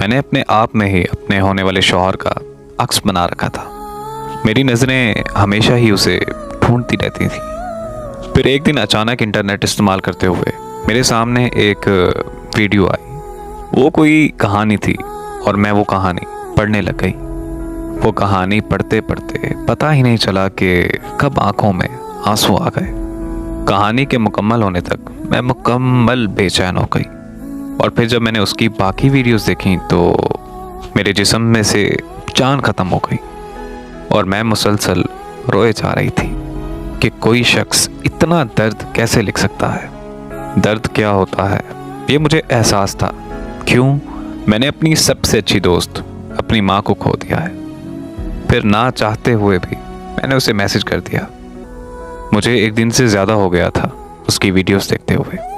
मैंने अपने आप में ही अपने होने वाले शौहर का अक्स बना रखा था। मेरी नज़रें हमेशा ही उसे ढूंढती रहती थी। फिर एक दिन अचानक इंटरनेट इस्तेमाल करते हुए मेरे सामने एक वीडियो आई। वो कोई कहानी थी और मैं वो कहानी पढ़ने लग गई। वो कहानी पढ़ते पढ़ते पता ही नहीं चला कि कब आंखों में आंसू आ गए। कहानी के मुकम्मल होने तक मैं मुकम्मल बेचैन हो गई। और फिर जब मैंने उसकी बाकी वीडियोस देखी तो मेरे जिस्म में से जान ख़त्म हो गई और मैं मुसलसल रोए जा रही थी कि कोई शख्स इतना दर्द कैसे लिख सकता है। दर्द क्या होता है ये मुझे एहसास था। क्यों? मैंने अपनी सबसे अच्छी दोस्त अपनी माँ को खो दिया है। फिर ना चाहते हुए भी मैंने उसे मैसेज कर दिया। मुझे एक दिन से ज़्यादा हो गया था उसकी वीडियोस देखते हुए।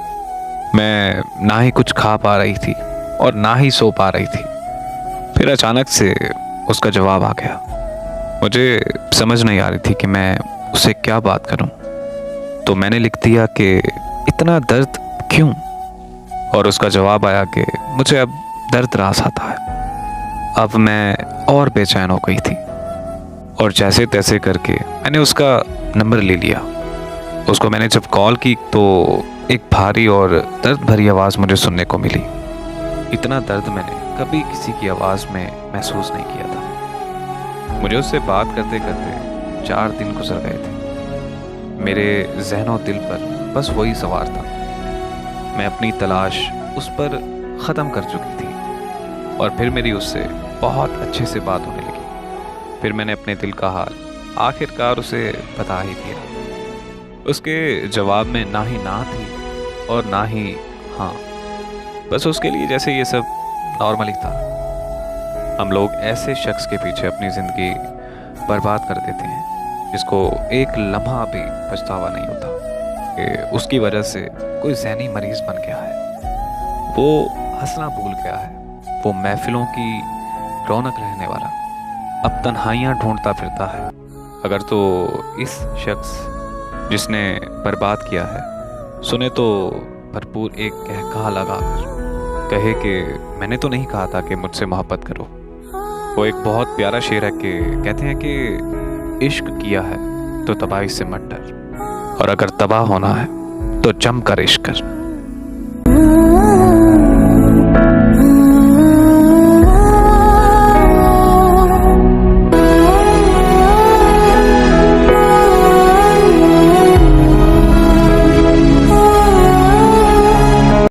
मैं ना ही कुछ खा पा रही थी और ना ही सो पा रही थी। फिर अचानक से उसका जवाब आ गया। मुझे समझ नहीं आ रही थी कि मैं उससे क्या बात करूं। तो मैंने लिख दिया कि इतना दर्द क्यों? और उसका जवाब आया कि मुझे अब दर्द रास आता है। अब मैं और बेचैन हो गई थी और जैसे तैसे करके मैंने उसका नंबर ले लिया। उसको मैंने जब कॉल की तो एक भारी और दर्द भरी आवाज़ मुझे सुनने को मिली। इतना दर्द मैंने कभी किसी की आवाज़ में महसूस नहीं किया था। मुझे उससे बात करते करते 4 दिन गुजर गए थे। मेरे ज़हन दिल पर बस वही सवार था। मैं अपनी तलाश उस पर ख़त्म कर चुकी थी और फिर मेरी उससे बहुत अच्छे से बात होने लगी। फिर मैंने अपने दिल का हाल आखिरकार उसे बता ही दिया। उसके जवाब में ना ही ना थी और ना ही हाँ। बस उसके लिए जैसे ये सब नॉर्मल ही था। हम लोग ऐसे शख्स के पीछे अपनी ज़िंदगी बर्बाद कर देते हैं जिसको एक लम्हा भी पछतावा नहीं होता कि उसकी वजह से कोई ज़हनी मरीज़ बन गया है। वो हंसना भूल गया है। वो महफिलों की रौनक रहने वाला अब तन्हाइयाँ ढूंढता फिरता है। अगर तो इस शख्स जिसने बर्बाद किया है सुने तो भरपूर एक कहकहा लगाकर कहे कि मैंने तो नहीं कहा था कि मुझसे मोहब्बत करो। वो एक बहुत प्यारा शेर है कि कहते हैं कि इश्क किया है तो तबाही से मत डर और अगर तबाह होना है तो जम कर इश्क कर।